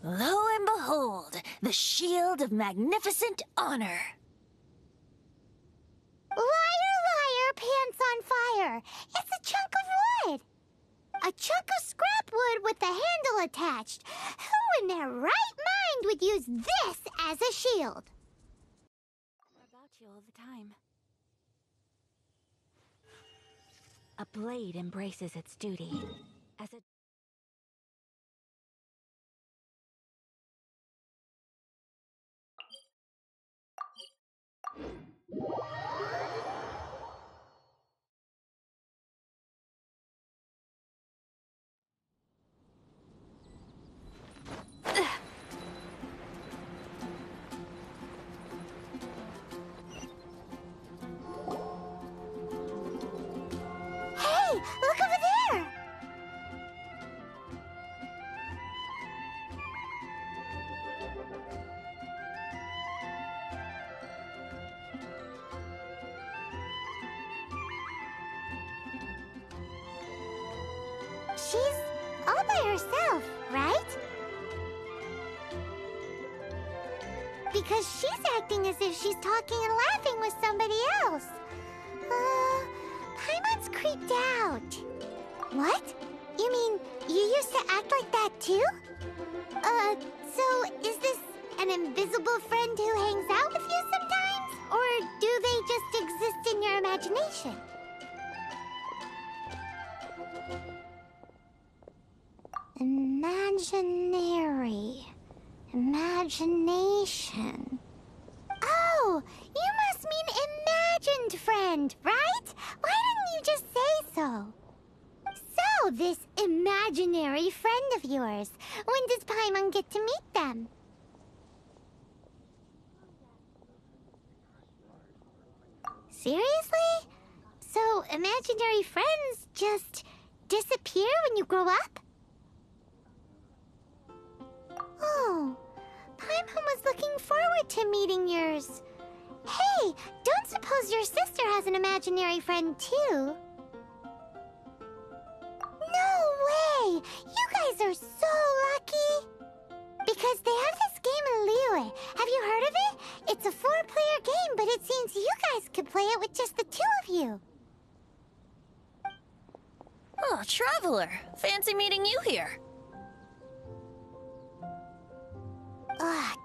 Lo and behold, the shield of magnificent honor. Liar, liar, pants on fire. It's a chunk of wood. A chunk of scrap wood with the handle attached. Who in their right mind would use this as a shield? About you all the time. A blade embraces its duty as a... Hey, look over there! She's all by herself, right? Because she's acting as if she's talking and laughing with somebody else. Paimon's creeped out. What? You mean you used to act like that too? So is this an invisible friend who hangs out with you sometimes? Or do they just exist in your imagination? Imaginary. Imagination. Oh, you must mean imagined friend, right? Why didn't you just say so? So, this imaginary friend of yours, when does Paimon get to meet them? Seriously? So, imaginary friends just disappear when you grow up? Oh, Paimon was looking forward to meeting yours. Hey, don't suppose your sister has an imaginary friend too? No way! You guys are so lucky! Because they have this game in Liyue. Have you heard of it? It's a 4-player game, but it seems you guys could play it with just the 2 of you. Oh, Traveler! Fancy meeting you here.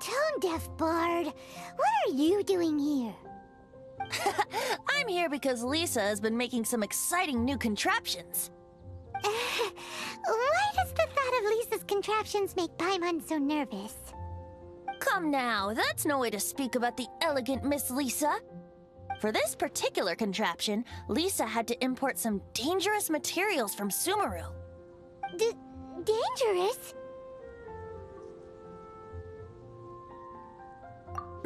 Tone-deaf bard. What are you doing here? I'm here because Lisa has been making some exciting new contraptions. Why does the thought of Lisa's contraptions make Paimon so nervous? Come now, that's no way to speak about the elegant Miss Lisa. For this particular contraption, Lisa had to import some dangerous materials from Sumeru. Dangerous?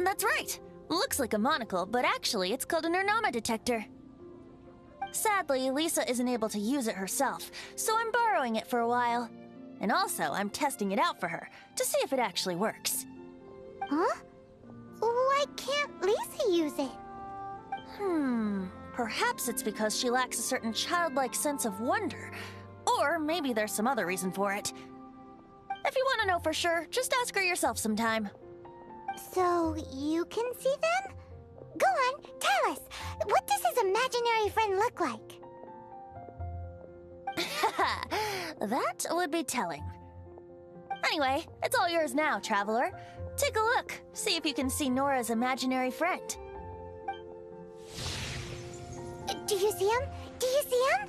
That's right. Looks like a monocle, but actually it's called an Ernama detector. Sadly, Lisa isn't able to use it herself, so I'm borrowing it for a while. And also, I'm testing it out for her, to see if it actually works. Huh? Why can't Lisa use it? Perhaps it's because she lacks a certain childlike sense of wonder. Or maybe there's some other reason for it. If you want to know for sure, just ask her yourself sometime. So, you can see them? Go on, tell us. What does his imaginary friend look like? That would be telling. Anyway, it's all yours now, Traveler. Take a look. See if you can see Nora's imaginary friend. Do you see him? Do you see him?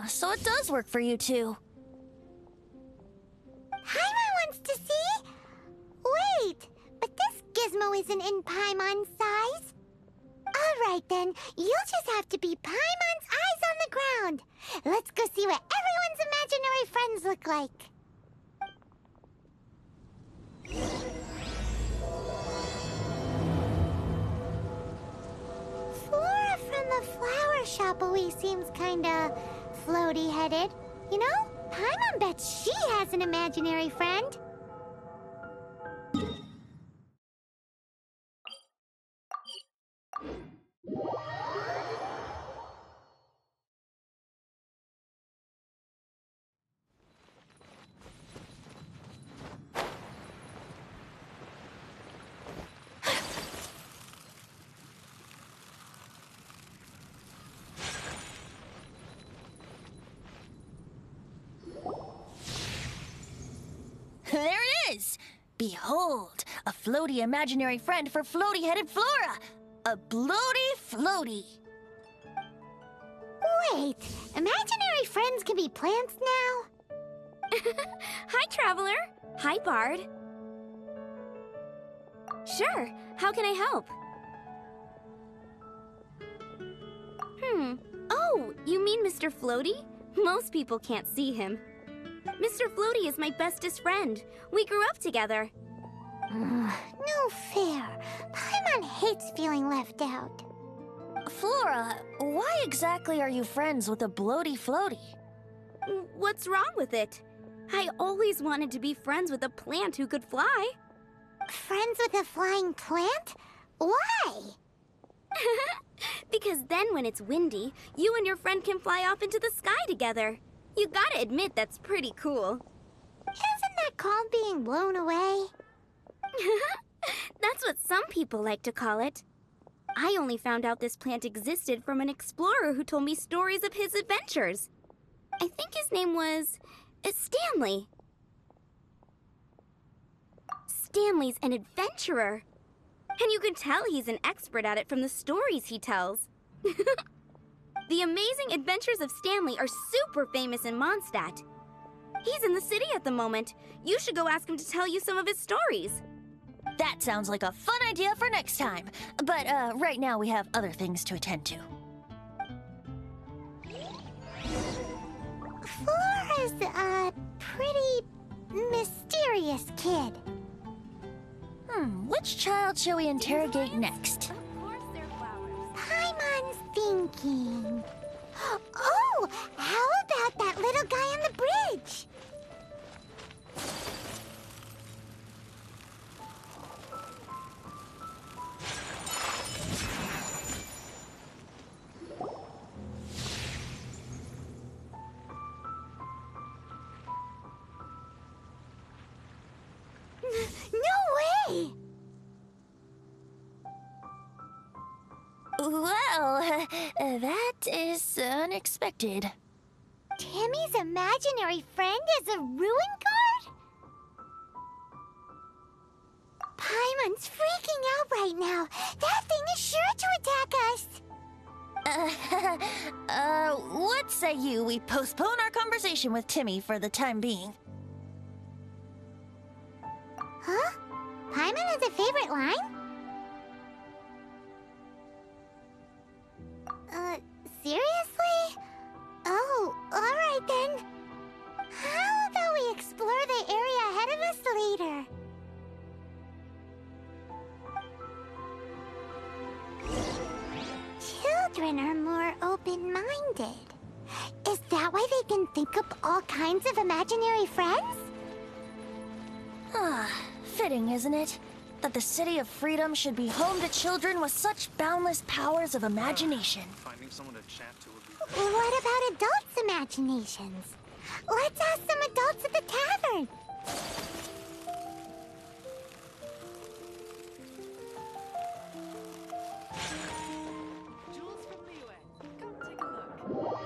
So it does work for you two. Paimon wants to see? Wait, but this gizmo isn't in Paimon's size. Alright then, you'll just have to be Paimon's eyes on the ground. Let's go see what everyone's imaginary friends look like. Flora from the flower shop always seems kinda floaty-headed. You know, Paimon bets she has an imaginary friend. There it is! Behold, a floaty imaginary friend for floaty-headed Flora! A bloaty floaty! Wait, imaginary friends can be plants now? Hi, Traveler. Hi, Bard. Sure, how can I help? Oh, you mean Mr. Floaty? Most people can't see him. Mr. Floaty is my bestest friend. We grew up together. No fair. Paimon hates feeling left out. Flora, why exactly are you friends with a bloaty floaty? What's wrong with it? I always wanted to be friends with a plant who could fly. Friends with a flying plant? Why? Because then when it's windy, you and your friend can fly off into the sky together. You gotta admit that's pretty cool. Isn't that called being blown away? That's what some people like to call it. I only found out this plant existed from an explorer who told me stories of his adventures. I think his name was Stanley. Stanley's an adventurer. And you can tell he's an expert at it from the stories he tells. The amazing adventures of Stanley are super famous in Mondstadt. He's in the city at the moment. You should go ask him to tell you some of his stories. That sounds like a fun idea for next time. But right now we have other things to attend to. Flora's a pretty mysterious kid. Which child shall we interrogate next? Of course they're flowers. Paimon's thinking. Oh, how about that little guy on the bridge? No way! Well, that is unexpected. Timmy's imaginary friend is a ruin guard? Paimon's freaking out right now. That thing is sure to attack us. What say you we postpone our conversation with Timmy for the time being? Huh? Paimon has a favorite line? Seriously? Oh, alright then. How about we explore the area ahead of us later? Children are more open-minded. Is that why they can think up all kinds of imaginary friends? Fitting, isn't it? That the City of Freedom should be home to children with such boundless powers of imagination. Finding someone to chat to would be... What about adults' imaginations? Let's ask some adults at the tavern. Jules from the UN. Come take a look.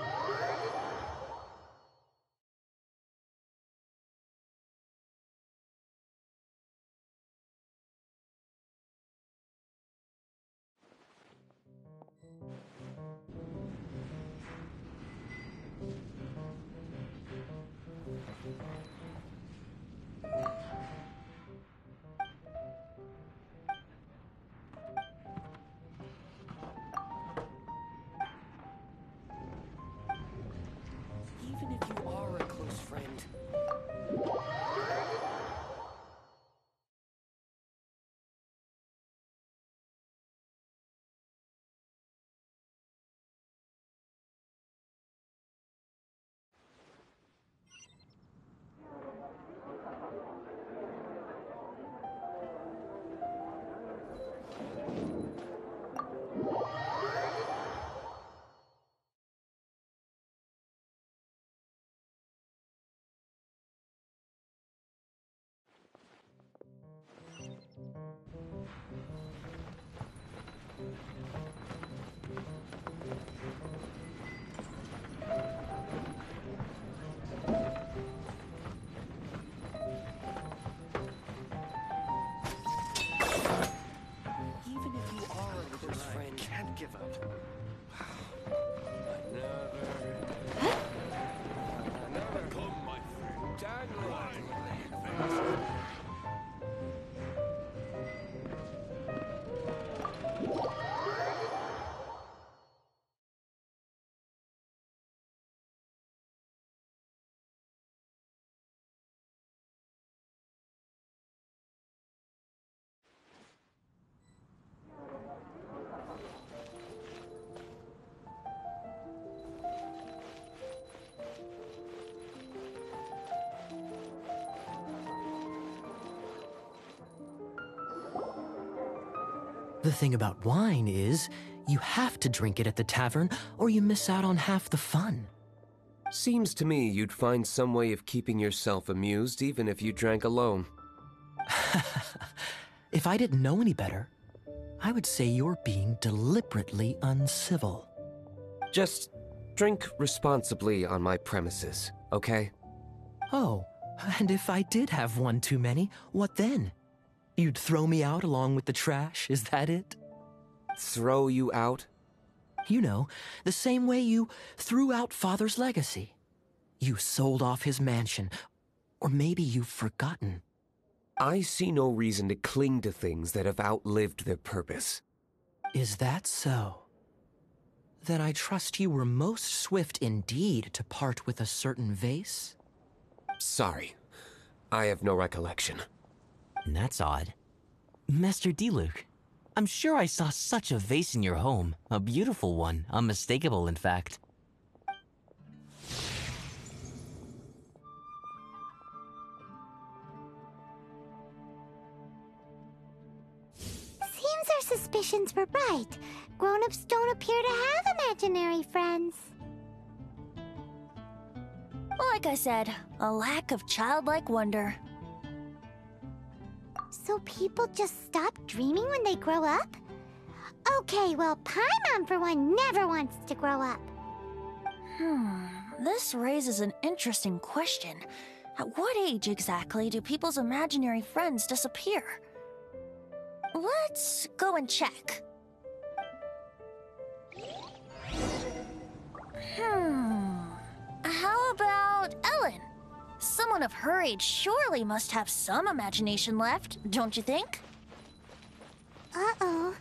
The thing about wine is, you have to drink it at the tavern or you miss out on half the fun. Seems to me you'd find some way of keeping yourself amused even if you drank alone. If I didn't know any better, I would say you're being deliberately uncivil. Just drink responsibly on my premises, okay? Oh, and if I did have one too many, what then? You'd throw me out along with the trash, is that it? Throw you out? You know, the same way you threw out Father's legacy. You sold off his mansion, or maybe you've forgotten. I see no reason to cling to things that have outlived their purpose. Is that so? Then I trust you were most swift indeed to part with a certain vase? Sorry, I have no recollection. That's odd. Master Diluc, I'm sure I saw such a vase in your home. A beautiful one, unmistakable in fact. Seems our suspicions were right. Grown-ups don't appear to have imaginary friends. Like I said, a lack of childlike wonder. So people just stop dreaming when they grow up? Okay, well, Paimon, for one, never wants to grow up. This raises an interesting question. At what age exactly do people's imaginary friends disappear? Let's go and check. How about Ellen? Someone of her age surely must have some imagination left, don't you think? Uh-oh.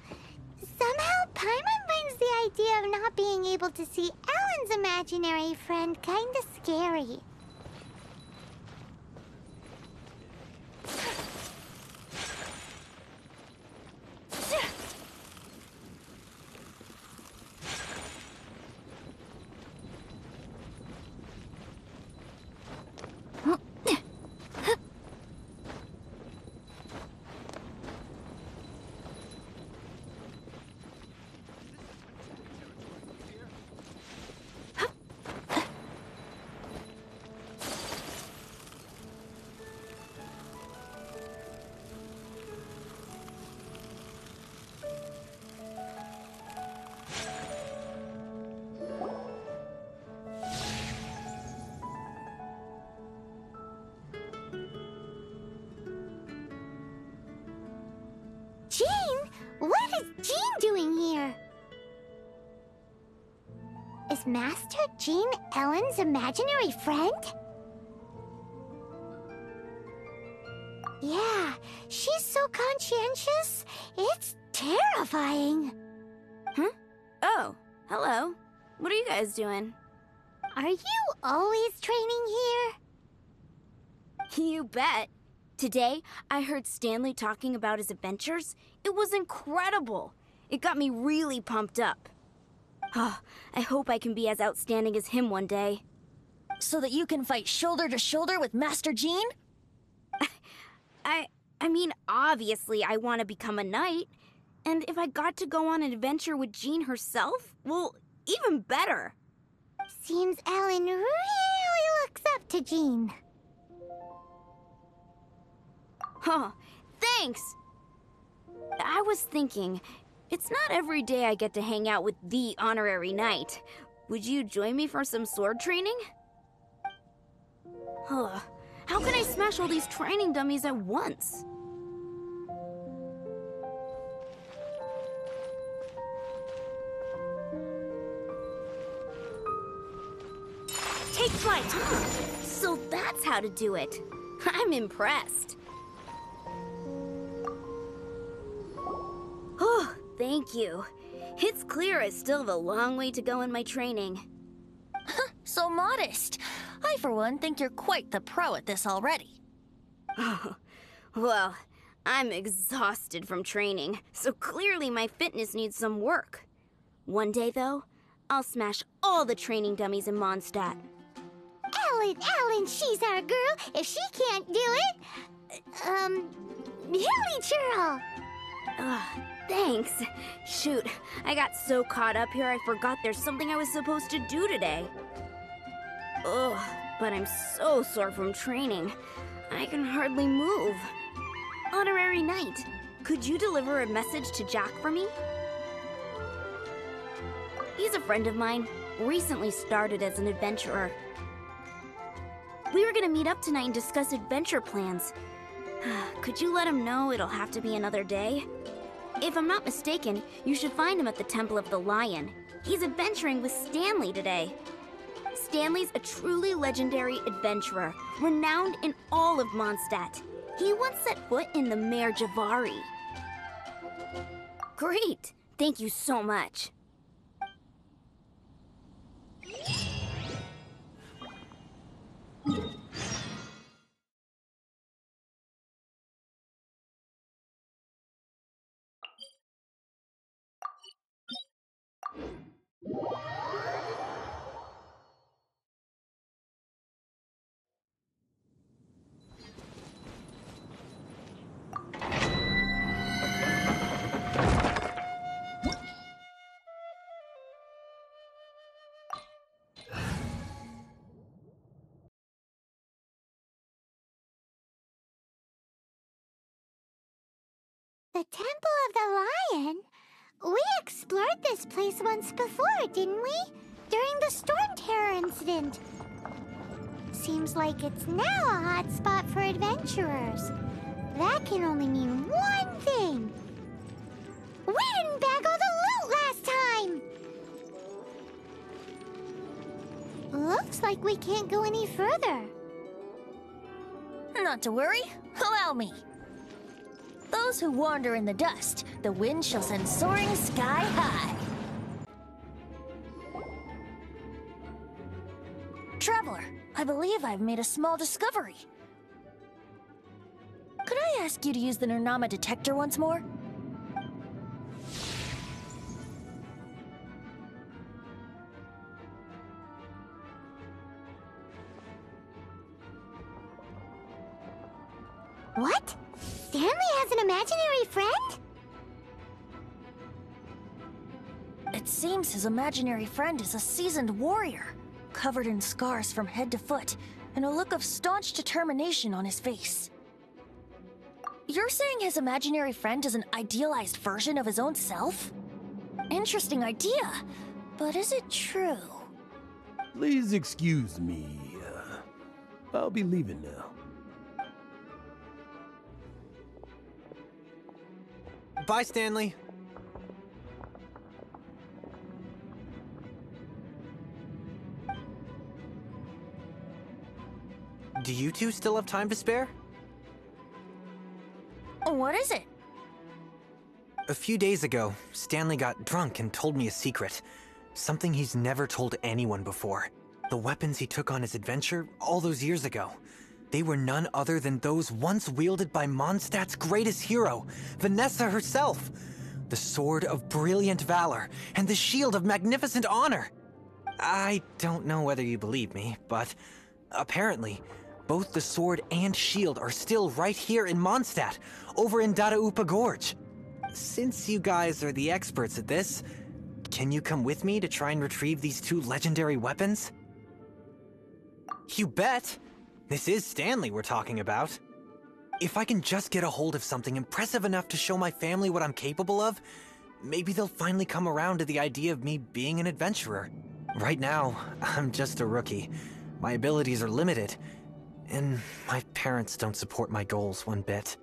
Somehow, Paimon finds the idea of not being able to see Ellen's imaginary friend kinda scary. Jean? What is Jean doing here? Is Master Jean Ellen's imaginary friend? Yeah, she's so conscientious, it's terrifying. Huh? Oh, hello. What are you guys doing? Are you always training here? You bet. Today, I heard Stanley talking about his adventures. It was incredible. It got me really pumped up. Oh, I hope I can be as outstanding as him one day. So that you can fight shoulder to shoulder with Master Jean? I mean, obviously I want to become a knight. And if I got to go on an adventure with Jean herself, well, even better. Seems Ellen really looks up to Jean. Huh, thanks! I was thinking, it's not every day I get to hang out with the honorary knight. Would you join me for some sword training? Huh, how can I smash all these training dummies at once? Take flight! So that's how to do it. I'm impressed. Oh, thank you. It's clear I still have a long way to go in my training. So modest. I, for one, think you're quite the pro at this already. Oh, well, I'm exhausted from training, so clearly my fitness needs some work. One day, though, I'll smash all the training dummies in Mondstadt. Ellen, she's our girl. If she can't do it, Hilly Churl. Thanks. Shoot, I got so caught up here I forgot there's something I was supposed to do today. Ugh, but I'm so sore from training. I can hardly move. Honorary Knight, could you deliver a message to Jack for me? He's a friend of mine, recently started as an adventurer. We were gonna meet up tonight and discuss adventure plans. Could you let him know it'll have to be another day? If I'm not mistaken, you should find him at the Temple of the Lion. He's adventuring with Stanley today. Stanley's a truly legendary adventurer, renowned in all of Mondstadt. He once set foot in the Mare Javari. Great! Thank you so much. The Temple of the Lion? We explored this place once before, didn't we? During the Storm Terror incident. Seems like it's now a hot spot for adventurers. That can only mean one thing. We didn't bag all the loot last time! Looks like we can't go any further. Not to worry. Allow me. Those who wander in the dust, the wind shall send soaring sky high. Traveler, I believe I've made a small discovery. Could I ask you to use the Nernama detector once more? What? Stanley has an imaginary friend? It seems his imaginary friend is a seasoned warrior, covered in scars from head to foot, and a look of staunch determination on his face. You're saying his imaginary friend is an idealized version of his own self? Interesting idea, but is it true? Please excuse me. I'll be leaving now. Bye, Stanley. Do you two still have time to spare? What is it? A few days ago, Stanley got drunk and told me a secret. Something he's never told anyone before. The weapons he took on his adventure all those years ago. They were none other than those once wielded by Mondstadt's greatest hero, Vanessa herself. The Sword of Brilliant Valor and the Shield of Magnificent Honor. I don't know whether you believe me, but apparently, both the sword and shield are still right here in Mondstadt, over in Dadaupa Gorge. Since you guys are the experts at this, can you come with me to try and retrieve these two legendary weapons? You bet! This is Stanley we're talking about. If I can just get a hold of something impressive enough to show my family what I'm capable of, maybe they'll finally come around to the idea of me being an adventurer. Right now, I'm just a rookie. My abilities are limited, and my parents don't support my goals one bit.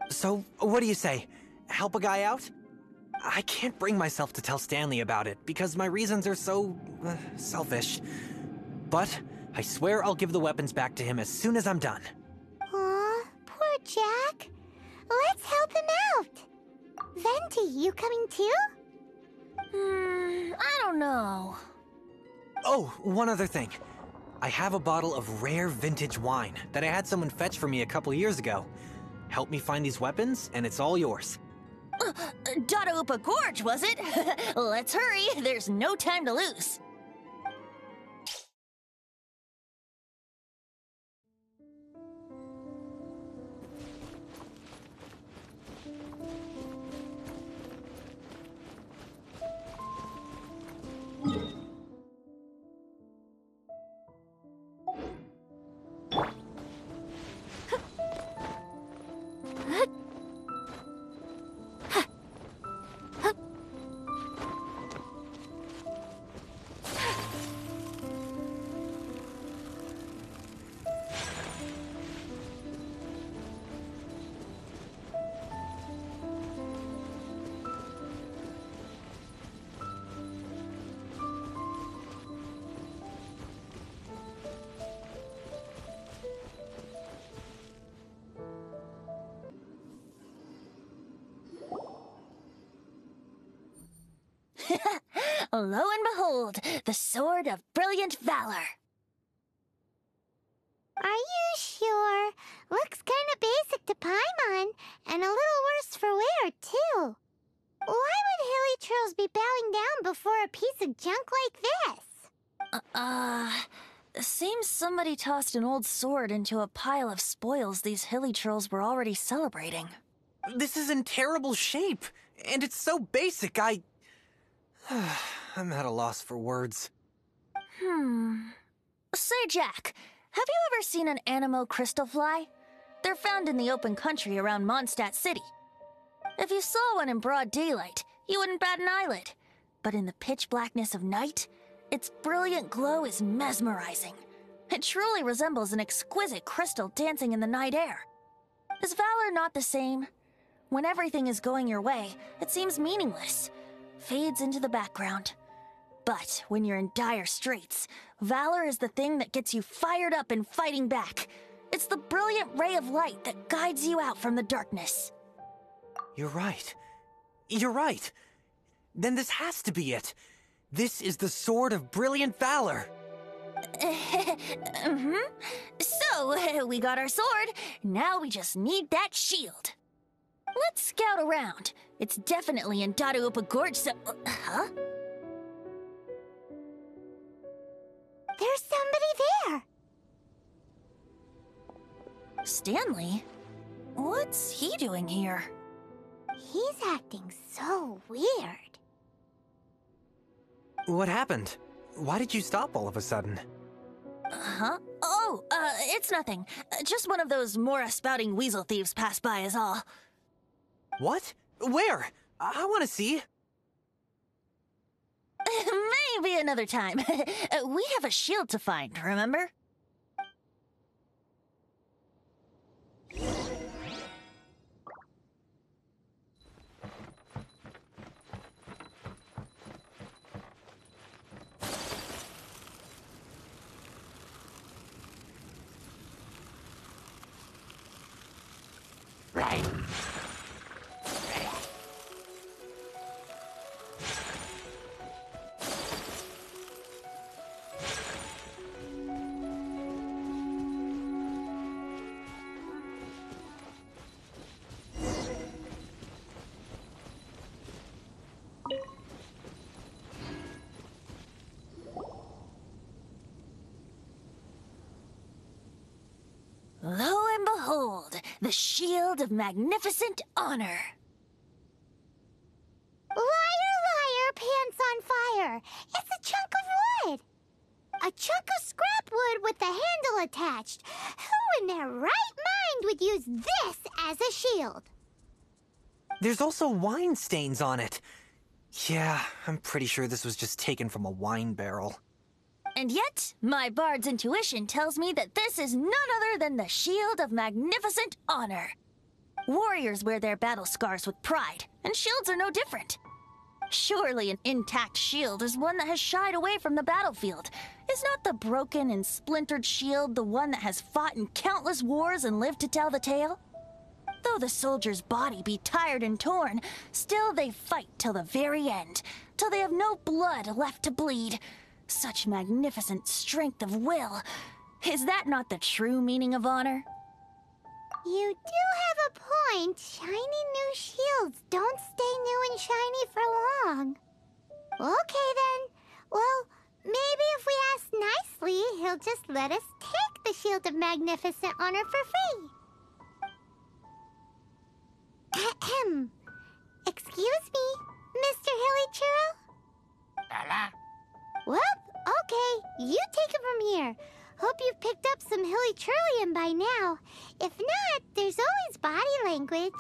So, what do you say? Help a guy out? I can't bring myself to tell Stanley about it because my reasons are so selfish. But I swear I'll give the weapons back to him as soon as I'm done. Aw, poor Jack. Let's help him out. Venti, you coming too? I don't know. Oh, one other thing. I have a bottle of rare vintage wine that I had someone fetch for me a couple years ago. Help me find these weapons, and it's all yours. Dadaupa Gorge, was it? Let's hurry, there's no time to lose. Lo and behold, the Sword of Brilliant Valor. Are you sure? Looks kinda basic to Paimon, and a little worse for wear, too. Why would hilly trolls be bowing down before a piece of junk like this? Seems somebody tossed an old sword into a pile of spoils these hilly trolls were already celebrating. This is in terrible shape, and it's so basic, I'm at a loss for words. Say, Jack, have you ever seen an Anemo crystal fly? They're found in the open country around Mondstadt City. If you saw one in broad daylight, you wouldn't bat an eyelid. But in the pitch blackness of night, its brilliant glow is mesmerizing. It truly resembles an exquisite crystal dancing in the night air. Is valor not the same? When everything is going your way, it seems meaningless, fades into the background. But when you're in dire straits, valor is the thing that gets you fired up and fighting back. It's the brilliant ray of light that guides you out from the darkness. You're right. You're right. Then this has to be it. This is the Sword of Brilliant Valor. So, we got our sword. Now we just need that shield. Let's scout around. It's definitely in Dadaupa Gorge, so... Huh? There's somebody there. Stanley? What's he doing here? He's acting so weird. What happened? Why did you stop all of a sudden? Huh? Oh, it's nothing. Just one of those Mora-spouting weasel thieves passed by is all. What? Where? I want to see. Maybe another time. We have a shield to find, remember? Lo and behold, the Shield of Magnificent Honor. Liar, liar, pants on fire. It's a chunk of wood. A chunk of scrap wood with the handle attached. Who in their right mind would use this as a shield? There's also wine stains on it. Yeah, I'm pretty sure this was just taken from a wine barrel. And yet, my bard's intuition tells me that this is none other than the Shield of Magnificent Honor. Warriors wear their battle scars with pride, and shields are no different. Surely an intact shield is one that has shied away from the battlefield. Is not the broken and splintered shield the one that has fought in countless wars and lived to tell the tale? Though the soldier's body be tired and torn, still they fight till the very end, till they have no blood left to bleed. Such magnificent strength of will. Is that not the true meaning of honor? You do have a point. Shiny new shields don't stay new and shiny for long. Okay then. Well, maybe if we ask nicely, he'll just let us take the Shield of Magnificent Honor for free. Ahem. Excuse me, Mr. Hilly Churl? Well, okay, you take it from here. Hope you've picked up some Hilly Churlian by now. If not, there's always body language.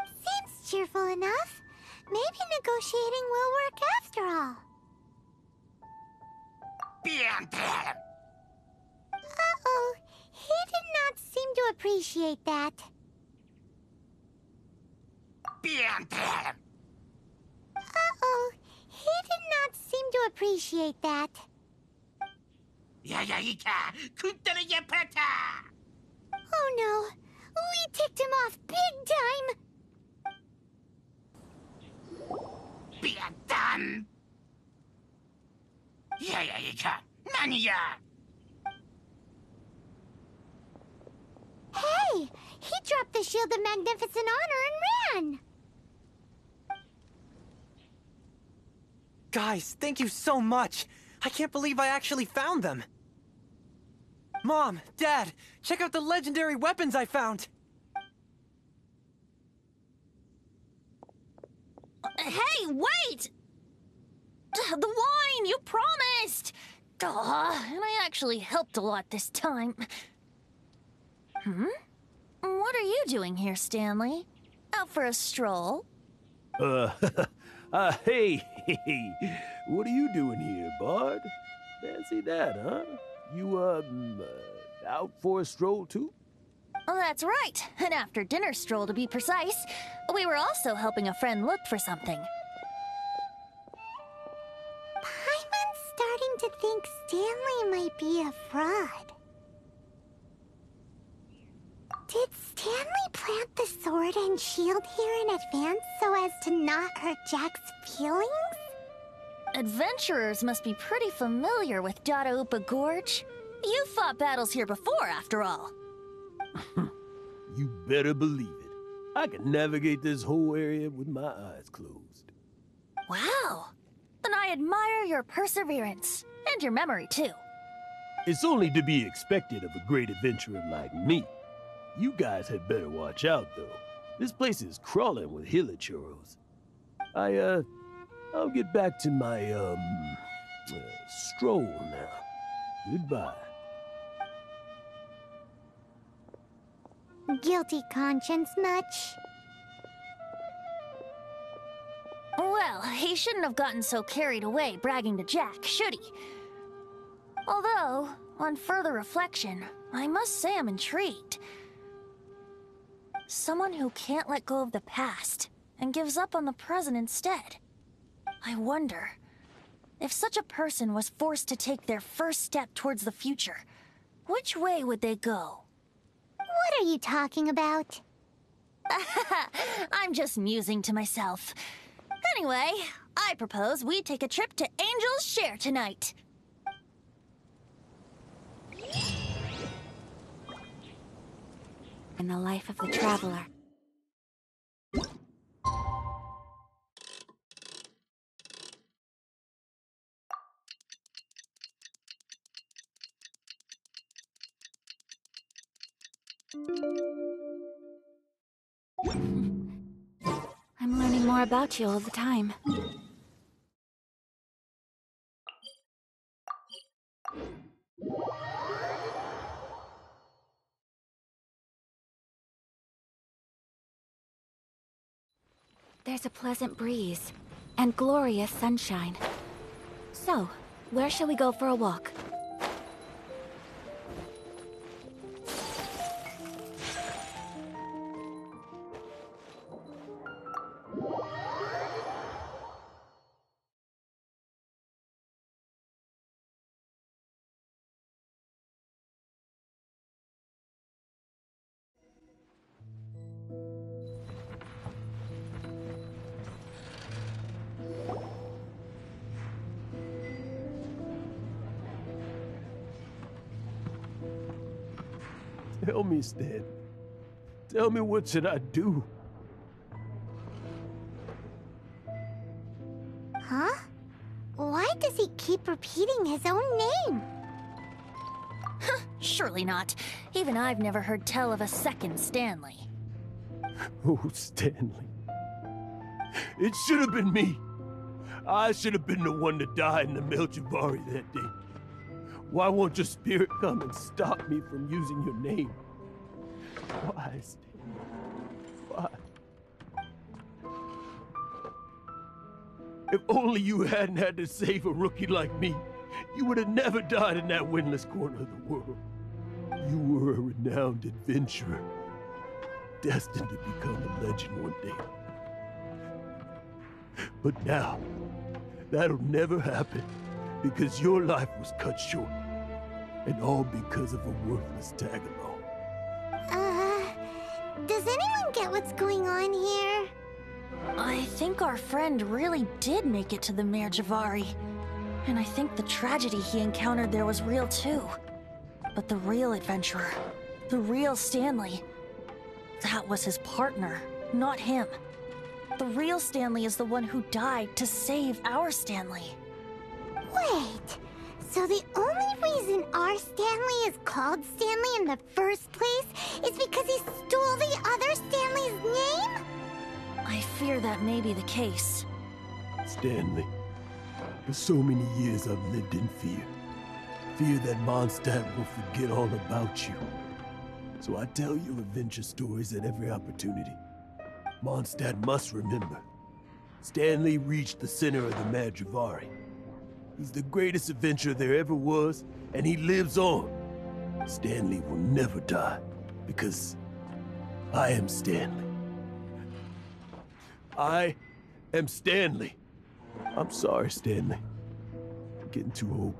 Seems cheerful enough. Maybe negotiating will work after all. Uh-oh, he did not seem to appreciate that. Uh-oh, he did not seem to appreciate that. Oh no, we ticked him off big time. Hey, he dropped the Shield of Magnificent Honor and ran. Guys, thank you so much. I can't believe I actually found them. Mom, Dad, check out the legendary weapons I found. Hey, wait! The wine, you promised! And I actually helped a lot this time. What are you doing here, Stanley? Out for a stroll? Hey, what are you doing here, Bard? Fancy that, huh? You, out for a stroll, too? Oh, that's right. An after-dinner stroll, to be precise. We were also helping a friend look for something. Paimon's starting to think Stanley might be a fraud. Did Stanley plant the sword and shield here in advance so as to not hurt Jack's feelings? Adventurers must be pretty familiar with Dadaupa Gorge. You fought battles here before, after all. You better believe it. I can navigate this whole area with my eyes closed. Wow. Then I admire your perseverance. And your memory, too. It's only to be expected of a great adventurer like me. You guys had better watch out, though. This place is crawling with hilichurros. I'll get back to my, stroll now. Goodbye. Guilty conscience much? Well, he shouldn't have gotten so carried away bragging to Jack, should he? Although, on further reflection, I must say I'm intrigued. Someone who can't let go of the past and gives up on the present instead. I wonder, if such a person was forced to take their first step towards the future, which way would they go? What are you talking about? I'm just musing to myself. Anyway, I propose we take a trip to Angel's Share tonight. In the life of the traveler. I'm learning more about you all the time. There's a pleasant breeze and glorious sunshine. So, where shall we go for a walk? Tell me, Stan. Tell me, what should I do? Huh? Why does he keep repeating his own name? Surely not. Even I've never heard tell of a second Stanley. Oh, Stanley. It should have been me. I should have been the one to die in the Melchivari that day. Why won't your spirit come and stop me from using your name? Why, Stanley? Why? If only you hadn't had to save a rookie like me, you would have never died in that windless corner of the world. You were a renowned adventurer, destined to become a legend one day. But now, that'll never happen, because your life was cut short, and all because of a worthless tag-along. Does anyone get what's going on here? I think our friend really did make it to the Merjavari. And I think the tragedy he encountered there was real too. But the real adventurer, the real Stanley, that was his partner, not him. The real Stanley is the one who died to save our Stanley. Wait, so the only reason our Stanley is called Stanley in the first place is because he stole the other Stanley's name? I fear that may be the case. Stanley, for so many years I've lived in fear. Fear that Mondstadt will forget all about you. So I tell you adventure stories at every opportunity. Mondstadt must remember. Stanley reached the center of the Madrivari. He's the greatest adventurer there ever was, and he lives on. Stanley will never die, because I am Stanley. I am Stanley. I'm sorry, Stanley. I'm getting too old.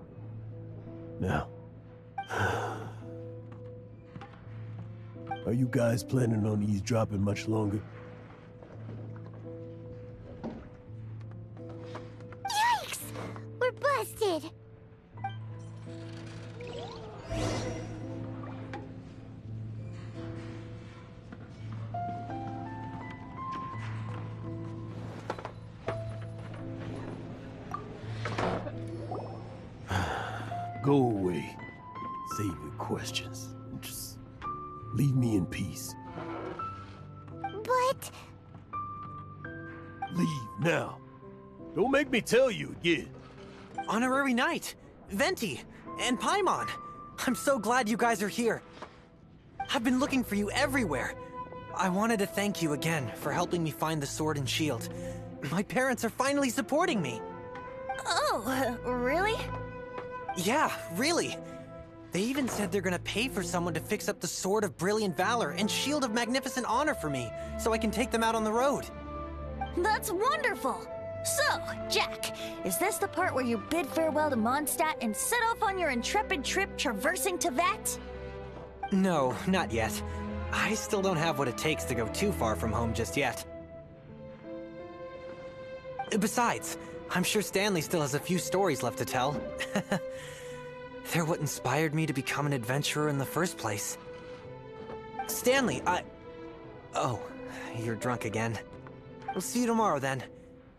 Now. Are you guys planning on eavesdropping much longer? Yikes! We're busted! Go away. Save your questions. Just leave me in peace. But... Leave now. Don't make me tell you again. Honorary Knight, Venti, and Paimon. I'm so glad you guys are here. I've been looking for you everywhere. I wanted to thank you again for helping me find the sword and shield. My parents are finally supporting me. Oh, really? Yeah, really. They even said they're gonna pay for someone to fix up the Sword of Brilliant Valor and Shield of Magnificent Honor for me, so I can take them out on the road. That's wonderful! So, Jack, is this the part where you bid farewell to Mondstadt and set off on your intrepid trip traversing Tevat? No, not yet. I still don't have what it takes to go too far from home just yet. Besides, I'm sure Stanley still has a few stories left to tell. They're what inspired me to become an adventurer in the first place. Stanley, Oh, you're drunk again. We'll see you tomorrow then.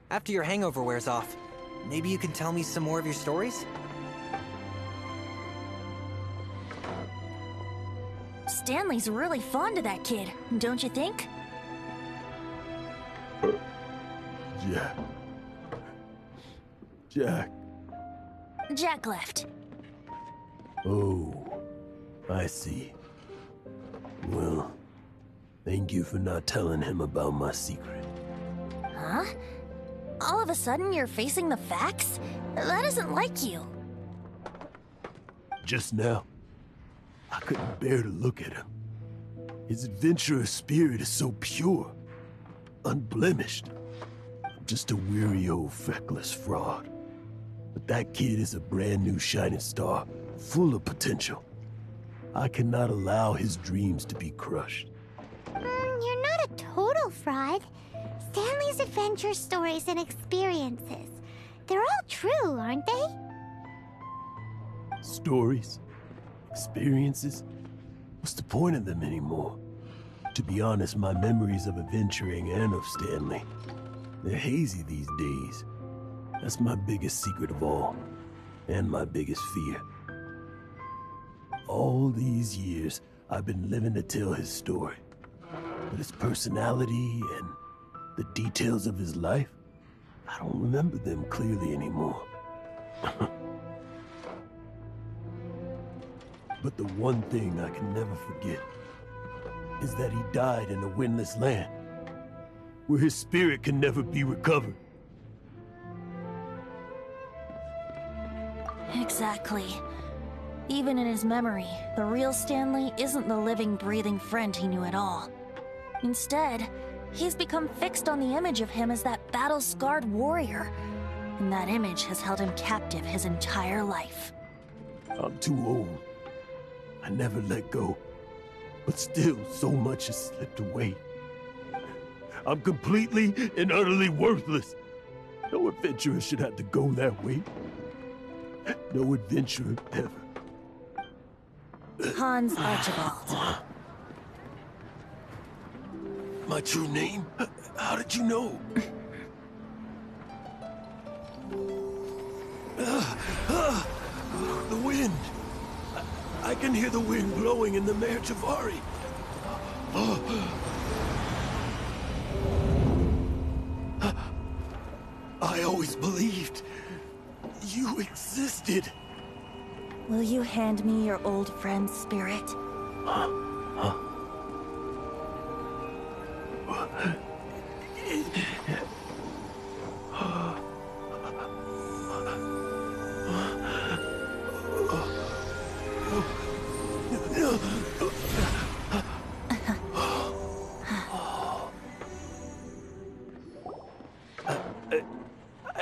After your hangover wears off. Maybe you can tell me some more of your stories? Stanley's really fond of that kid, don't you think? Jack. Jack. Jack left. Oh, I see. Well, thank you for not telling him about my secret. Huh? All of a sudden you're facing the facts? That isn't like you. Just now, I couldn't bear to look at him. His adventurous spirit is so pure, unblemished. I'm just a weary old feckless fraud. But that kid is a brand new shining star, full of potential. I cannot allow his dreams to be crushed. You're not a total fraud. Stanley's adventure stories and experiences. They're all true, aren't they? Stories? Experiences? What's the point of them anymore? To be honest, my memories of adventuring and of Stanley, they're hazy these days. That's my biggest secret of all, and my biggest fear. All these years, I've been living to tell his story. But his personality and the details of his life, I don't remember them clearly anymore. But the one thing I can never forget is that he died in a windless land, where his spirit can never be recovered. Exactly. Even in his memory, the real Stanley isn't the living, breathing friend he knew at all. Instead, he's become fixed on the image of him as that battle-scarred warrior, and that image has held him captive his entire life. I'm too old. I never let go. But still, so much has slipped away. I'm completely and utterly worthless. No adventurer should have to go that way. No adventurer ever. Hans Archibald. My true name? How did you know? The wind. I can hear the wind blowing in the Mare Javari. I always believed you existed. Will you hand me your old friend's spirit?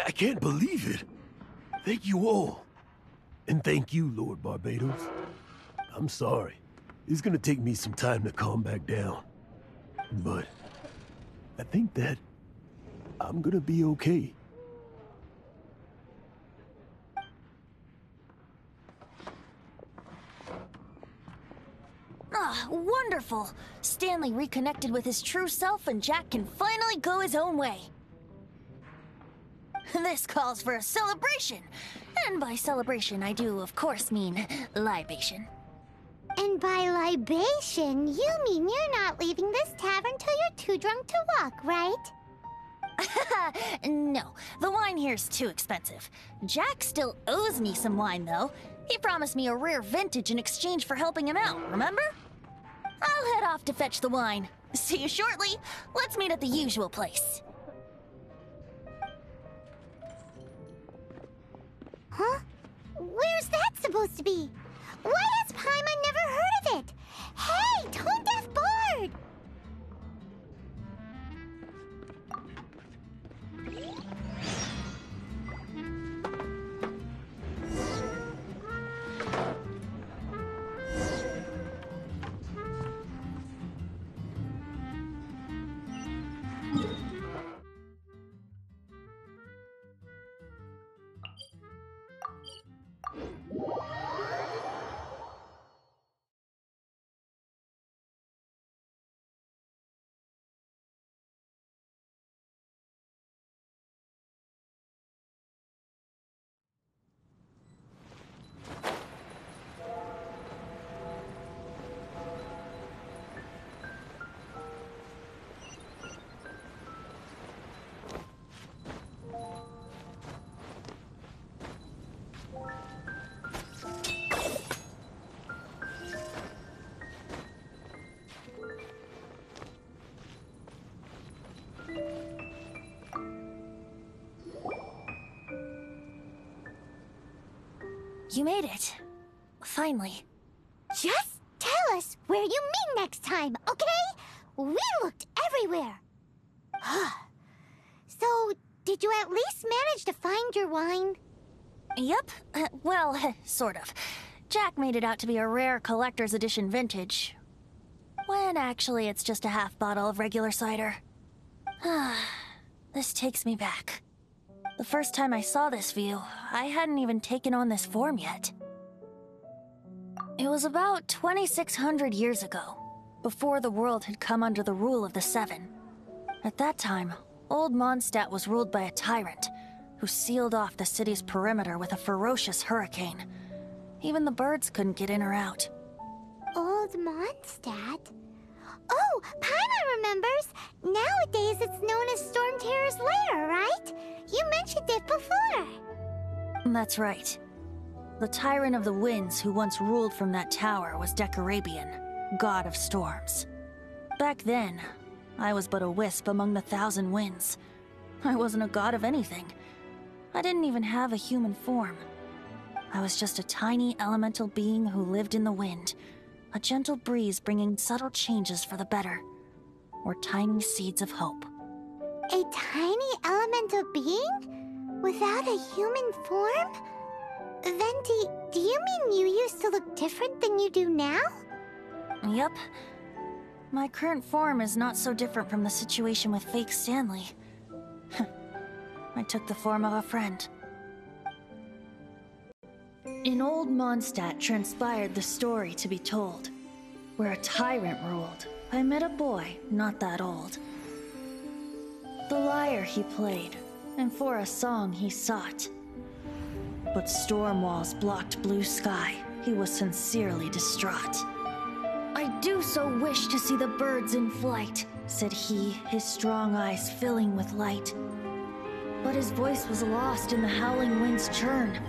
I can't believe it. Thank you all. And thank you, Lord Barbados. I'm sorry. It's gonna take me some time to calm back down. But I think that I'm gonna be okay. Ah, wonderful! Stanley reconnected with his true self and Jack can finally go his own way. This calls for a celebration! And by celebration, I do, of course, mean libation. And by libation, you mean you're not leaving this tavern till you're too drunk to walk, right? No, the wine here's too expensive. Jack still owes me some wine, though. He promised me a rare vintage in exchange for helping him out, remember? I'll head off to fetch the wine. See you shortly. Let's meet at the usual place. Huh? Where's that supposed to be? Why has Paimon never heard of it? Hey, Tone Deaf Board! You made it. Finally. Just tell us where you meet next time, okay? We looked everywhere. So, did you at least manage to find your wine? Yep. Well, sort of. Jack made it out to be a rare collector's edition vintage. When actually it's just a half bottle of regular cider. This takes me back. The first time I saw this view, I hadn't even taken on this form yet. It was about 2,600 years ago, before the world had come under the rule of the Seven. At that time, old Mondstadt was ruled by a tyrant who sealed off the city's perimeter with a ferocious hurricane. Even the birds couldn't get in or out. Old Mondstadt? Oh, Paimon remembers! Nowadays it's known as Storm Terror's lair, right? You mentioned it before. That's right. The Tyrant of the Winds who once ruled from that tower was Decarabian, god of storms. Back then, I was but a wisp among the thousand winds. I wasn't a god of anything. I didn't even have a human form. I was just a tiny elemental being who lived in the wind, a gentle breeze bringing subtle changes for the better, or tiny seeds of hope. A tiny elemental being? Without a human form? Venti, do you mean you used to look different than you do now? Yep. My current form is not so different from the situation with fake Stanley. I took the form of a friend. In old Mondstadt transpired the story to be told. Where a tyrant ruled, I met a boy not that old. The lyre he played, and for a song he sought. But storm walls blocked blue sky, he was sincerely distraught. I do so wish to see the birds in flight, said he, his strong eyes filling with light. But his voice was lost in the howling wind's churn,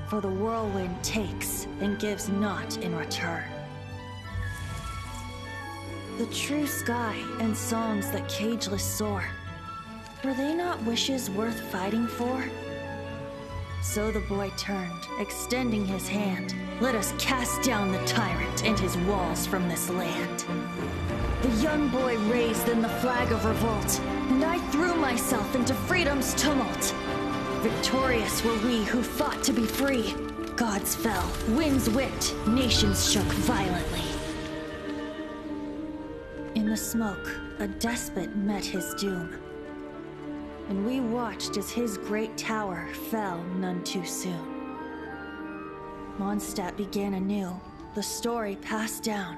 for the whirlwind takes and gives not in return. The true sky and songs that cageless soar, were they not wishes worth fighting for? So the boy turned, extending his hand. Let us cast down the tyrant and his walls from this land. The young boy raised then the flag of revolt, and I threw myself into freedom's tumult. Victorious were we who fought to be free. Gods fell, winds whipped, nations shook violently. In the smoke, a despot met his doom. And we watched as his great tower fell none too soon. Mondstadt began anew, the story passed down,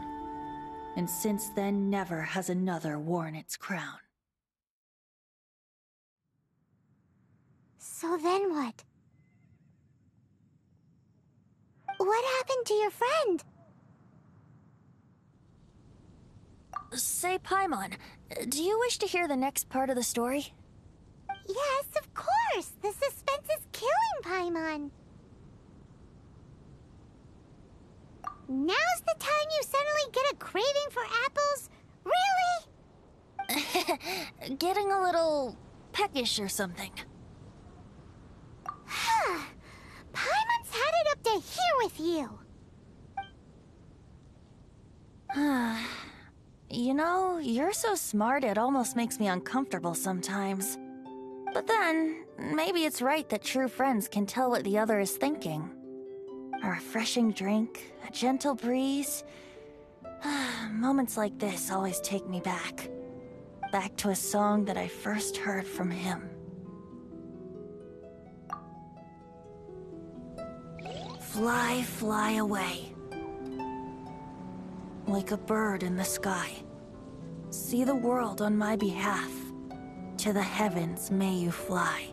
and since then never has another worn its crown. So then what? What happened to your friend? Say, Paimon, do you wish to hear the next part of the story? Yes, of course! The suspense is killing Paimon! Now's the time you suddenly get a craving for apples? Really? Getting a little peckish or something. Paimon's had it up to here with you! You know, you're so smart it almost makes me uncomfortable sometimes. But then, maybe it's right that true friends can tell what the other is thinking. A refreshing drink, a gentle breeze. Moments like this always take me back. Back to a song that I first heard from him. Fly, fly away. Like a bird in the sky. See the world on my behalf. To the heavens may you fly.